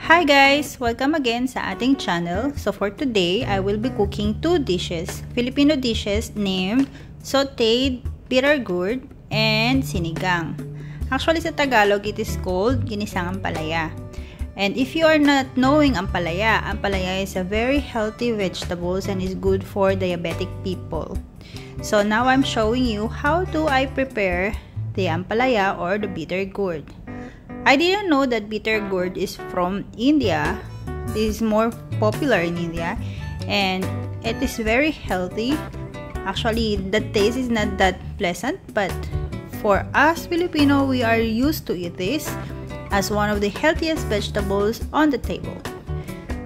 Hi guys! Welcome again sa ating channel. So for today, I will be cooking two dishes, Filipino dishes named sauteed bitter gourd and sinigang. Actually sa Tagalog, it is called ginisang ampalaya. And if you are not knowing ampalaya, ampalaya is a very healthy vegetable and is good for diabetic people. So now I'm showing you how do I prepare the ampalaya or the bitter gourd. I didn't know that bitter gourd is from India. This is more popular in India and it is very healthy. Actually, the taste is not that pleasant, but for us Filipino, we are used to eat this as one of the healthiest vegetables on the table.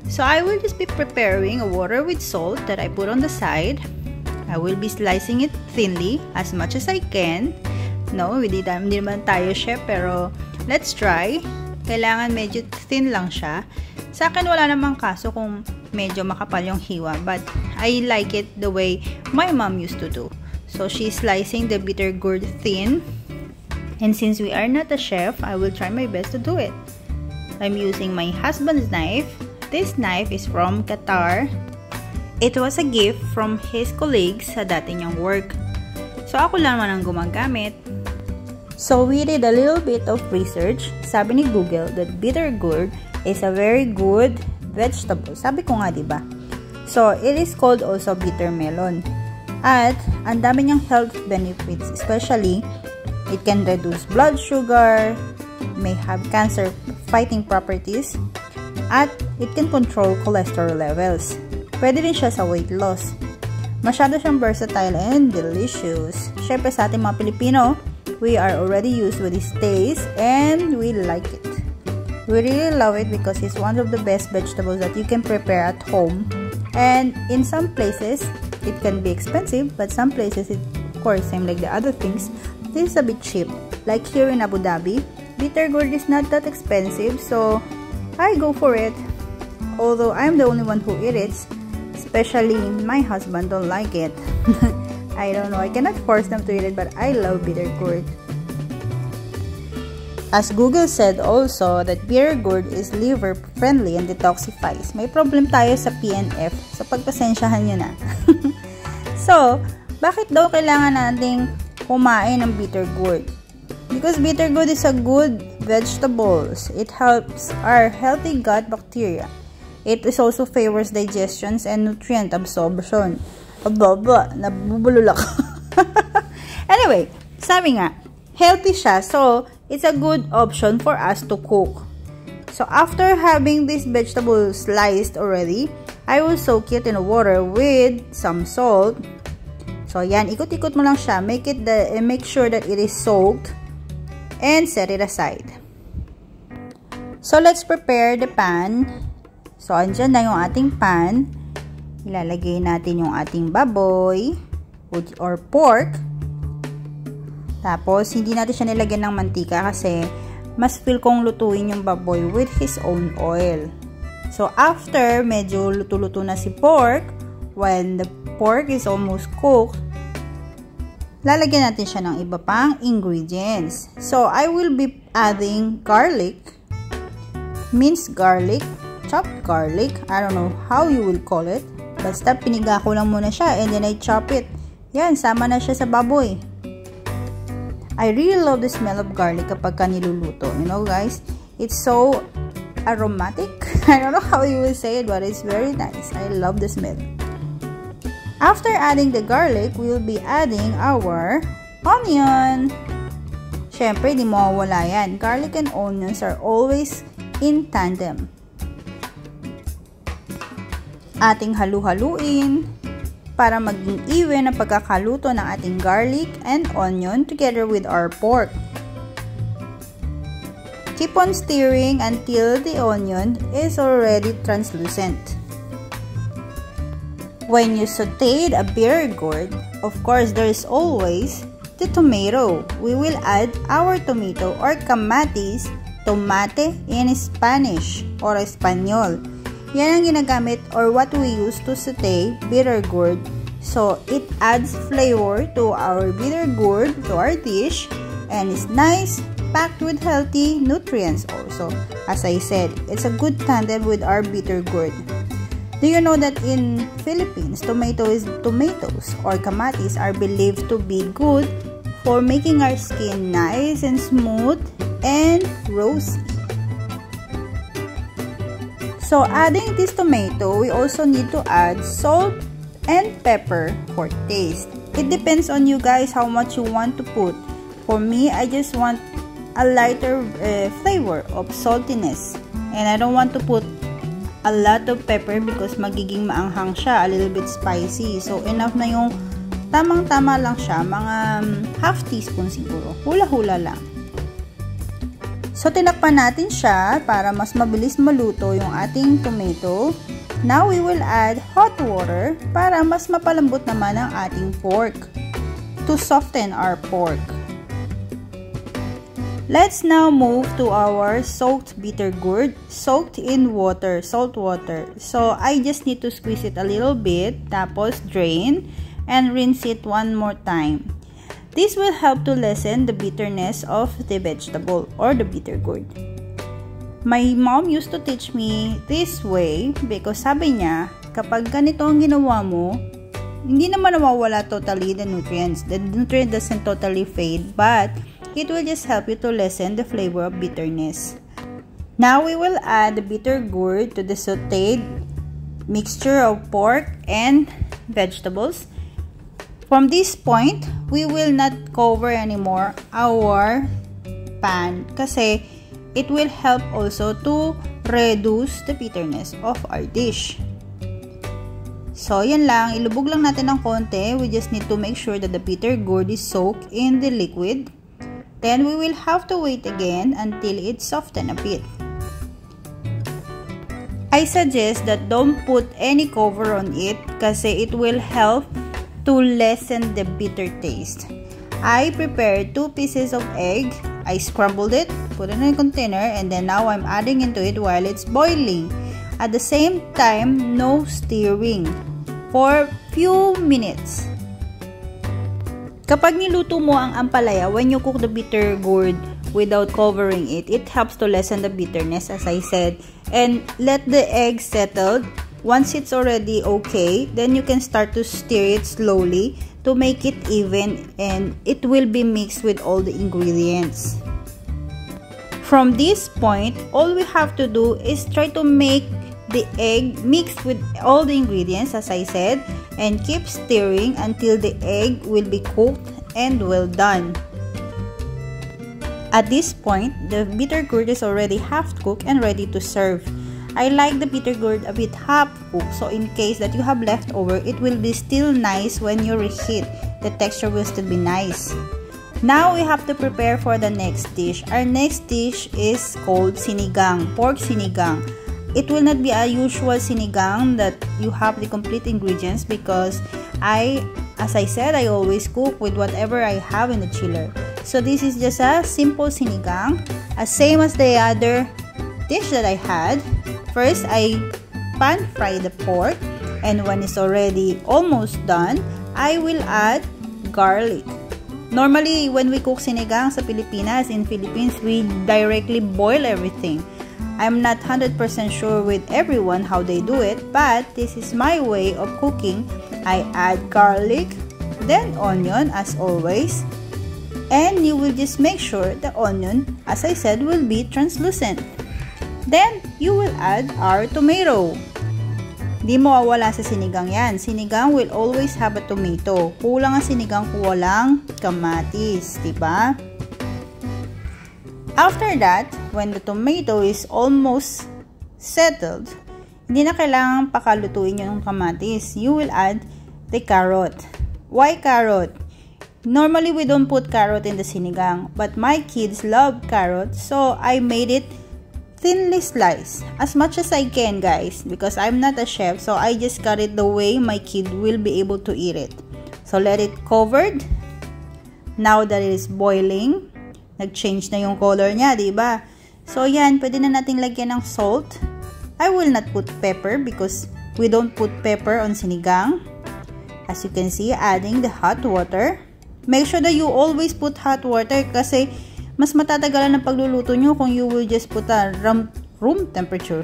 So I will just be preparing a water with salt that I put on the side. I will be slicing it thinly as much as I can. No, hindi naman tayo chef, pero let's try. Kailangan medyo thin lang siya. Sa akin wala namang kaso kung medyo makapal yung hiwa, but I like it the way my mom used to do. So she's slicing the bitter gourd thin. And since we are not a chef, I will try my best to do it. I'm using my husband's knife. This knife is from Qatar. It was a gift from his colleagues sa dati niyang work. So ako lang naman ang gumagamit. So we did a little bit of research. Sabi ni Google that bitter gourd is a very good vegetable. Sabi ko nga, diba? So it is called also bitter melon. At ang dami niyang health benefits, especially it can reduce blood sugar, may have cancer fighting properties, at it can control cholesterol levels. Pwede din siya sa weight loss. Masyado siyang versatile and delicious. Syempre sa ating mga Pilipino, we are already used with this taste and we like it. We really love it because it's one of the best vegetables that you can prepare at home. And in some places, it can be expensive, but some places, it, of course, same like the other things, this is a bit cheap. Like here in Abu Dhabi, bitter gourd is not that expensive, so I go for it. Although I'm the only one who eats it, especially my husband don't like it. I don't know, I cannot force them to eat it, but I love bitter gourd. As Google said also that bitter gourd is liver friendly and detoxifies. May problem tayo sa PNF, so pagpasensyahan nyo na. So, bakit daw kailangan nating kumain ng bitter gourd? Because bitter gourd is a good vegetable. It helps our healthy gut bacteria. It is also favors digestion and nutrient absorption. Ababa, nabubulol ako. Anyway, sabi nga, healthy siya, so it's a good option for us to cook. So after having this vegetable sliced already, I will soak it in water with some salt. So yan, ikot-ikot mo lang siya, make sure that it is soaked and set it aside. So let's prepare the pan. So andyan na yung ating pan. Ilalagay natin yung ating baboy or pork. Tapos, hindi natin siya nilagyan ng mantika kasi mas feel kong lutuin yung baboy with his own oil. So, after medyo luto-luto na si pork, when the pork is almost cooked, lalagyan natin siya ng iba pang ingredients. So, I will be adding garlic, minced garlic, chopped garlic, I don't know how you will call it. Basta piniga ko lang muna siya and then I chop it. Yan, sama na siya sa baboy. I really love the smell of garlic kapag niluluto. You know guys, it's so aromatic. I don't know how you will say it, but it's very nice. I love the smell. After adding the garlic, we will be adding our onion. Syempre, di mawawala yan. Garlic and onions are always in tandem. Ating halu-haluin para maging even ang pagkakaluto ng ating garlic and onion together with our pork. Keep on stirring until the onion is already translucent. When you sauteed a bitter gourd, of course there is always the tomato. We will add our tomato or kamatis, tomate in Spanish or Espanyol. Yan ang ginagamit or what we use to saute bitter gourd. So, it adds flavor to our bitter gourd, to our dish, and it's nice packed with healthy nutrients also. As I said, it's a good tandem with our bitter gourd. Do you know that in Philippines, tomatoes or kamatis are believed to be good for making our skin nice and smooth and rosy. So adding this tomato, we also need to add salt and pepper for taste. It depends on you guys how much you want to put. For me, I just want a lighter flavor of saltiness, and I don't want to put a lot of pepper because magiging maanghang siya, a little bit spicy. So enough na yung tamang-tama lang siya, mga half teaspoon siguro, hula-hula lang. So tinakpan natin siya para mas mabilis maluto yung ating tomato. Now we will add hot water para mas mapalambot naman ang ating pork, to soften our pork. Let's now move to our soaked bitter gourd, soaked in water, salt water. So I just need to squeeze it a little bit, tapos drain and rinse it one more time. This will help to lessen the bitterness of the vegetable or the bitter gourd. My mom used to teach me this way because sabi niya, kapag ganito ang ginawa mo, hindi naman nawawala totally the nutrients. The nutrient doesn't totally fade, but it will just help you to lessen the flavor of bitterness. Now we will add the bitter gourd to the sauteed mixture of pork and vegetables. From this point, we will not cover anymore our pan kasi it will help also to reduce the bitterness of our dish. So, yan lang. Ilubog lang natin ng konti. We just need to make sure that the bitter gourd is soaked in the liquid. Then, we will have to wait again until it softens a bit. I suggest that don't put any cover on it kasi it will help to lessen the bitter taste. I prepared 2 pieces of egg. I scrambled it, put it in a container, and then now I'm adding into it while it's boiling. At the same time, no stirring for few minutes. Kapag niluto mo ang ampalaya, when you cook the bitter gourd without covering it, it helps to lessen the bitterness, as I said, and let the egg settle. Once it's already okay, then you can start to stir it slowly to make it even, and it will be mixed with all the ingredients. From this point, all we have to do is try to make the egg mixed with all the ingredients, as I said, and keep stirring until the egg will be cooked and well done. At this point, the bitter gourd is already half cooked and ready to serve. I like the bitter gourd a bit half cooked, so in case that you have leftover, it will be still nice when you reheat. The texture will still be nice. Now we have to prepare for the next dish. Our next dish is called sinigang, pork sinigang. It will not be a usual sinigang that you have the complete ingredients because as I said, I always cook with whatever I have in the chiller. So this is just a simple sinigang, same as the other dish that I had. First, I pan fry the pork, and when it's already almost done, I will add garlic. Normally, when we cook sinigang sa Pilipinas, in Philippines, we directly boil everything. I'm not 100% sure with everyone how they do it, but this is my way of cooking. I add garlic, then onion as always, and you will just make sure the onion, as I said, will be translucent. Then, you will add our tomato. Di mawawala sa sinigang yan. Sinigang will always have a tomato. Kulang ang sinigang kung walang kamatis, diba? After that, when the tomato is almost settled, hindi na kailangan pakalutuin yung kamatis. You will add the carrot. Why carrot? Normally, we don't put carrot in the sinigang, but my kids love carrot, so I made it thinly sliced as much as I can, guys, because I'm not a chef, so I just cut it the way my kid will be able to eat it. So let it covered. Now that it is boiling, nag-change na yung color niya, diba? So yan, pwede na nating lagyan ng salt. I will not put pepper because we don't put pepper on sinigang. As you can see, adding the hot water. Make sure that you always put hot water kasi mas matatagalan ng pagluluto nyo kung you will just put a room temperature.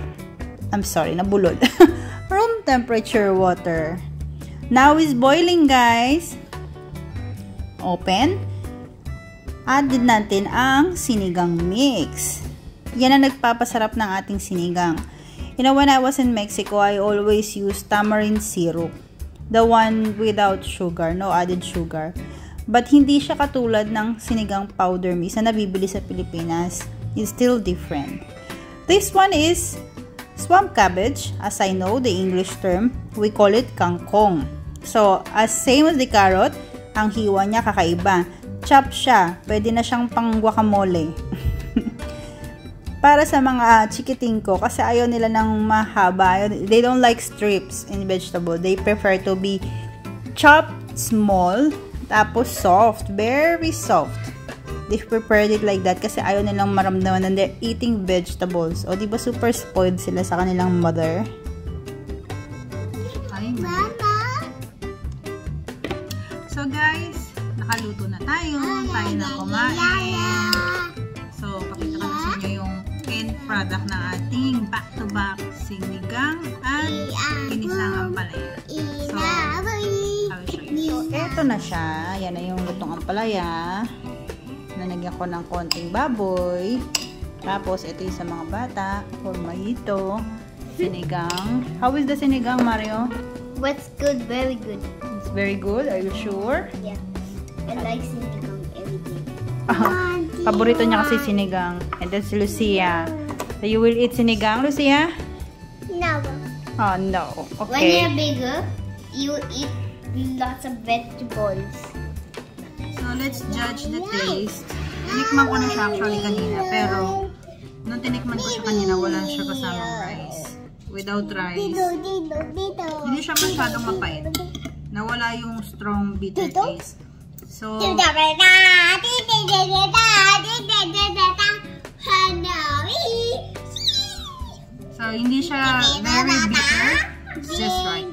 I'm sorry, nabulol. Room temperature water. Now is boiling, guys. Open. Add din natin ang sinigang mix. Yan ang nagpapasarap ng ating sinigang. You know, when I was in Mexico, I always use tamarind syrup. The one without sugar, no added sugar. But hindi siya katulad ng sinigang powder mix na nabibili sa Pilipinas. It's still different. This one is swamp cabbage. As I know, the English term, we call it kangkong. So, as same as the carrot, ang hiwa niya kakaiba. Chop siya. Pwede na siyang pang guacamole. Para sa mga chikiting ko, kasi ayaw nila ng mahaba. They don't like strips in vegetable. They prefer to be chopped small, tapos soft. Very soft. They prepared it like that kasi ayaw nilang maramdaman na they're eating vegetables. O, diba super spoiled sila sa kanilang mother? Ay, Mama! So, guys, nakaluto na tayo. Tayo na kumain. So, pakita ko na sa inyo yung end product ng ating back-to-back sinigang at ginisang ampalaya. So, I will show you. So, eto na siya. Yan na yung lutong ampalaya. Nanagyan ko ng konting baboy. Tapos, ito yung sa mga bata. For mojito. Sinigang. How is the sinigang, Mario? What's good? Very good. It's very good. Are you sure? Yeah. I like sinigang every day. Paborito niya kasi sinigang. And then si Lucia. So, you will eat sinigang, Lucia? No. Oh, no. Okay. When you're bigger, you eat lots of vegetables. So, let's judge the taste. Tinikman ko na siya actually kanina. Pero, nung tinikman ko siya kanina, wala siya kasamang rice. Without rice. Hindi siya masyadong mapait. Nawala yung strong bitter taste. So, hindi siya very bitter. It's just right.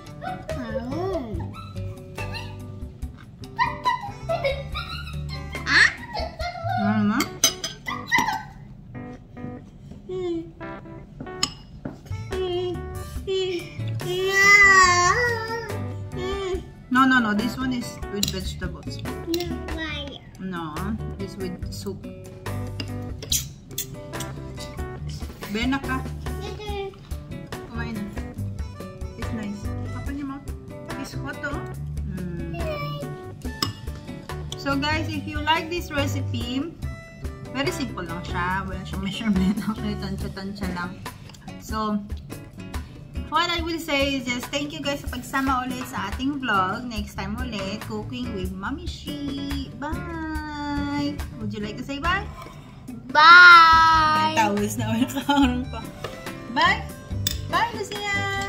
Mama? No. This one is with vegetables. No, this with soup. Bena ka. Kumain na. It's nice. Open your mouth. It's hot, oh. So guys, if you like this recipe, very simple lang siya. Wala siyang measurement. Actually, tansya-tansya lang. So, what I will say is just thank you guys sa pagsama ulit sa ating vlog. Next time ulit, cooking with Mommy Shi. Bye! Would you like to say bye? Bye! Tawis na ulit. Bye! Bye, Lucia!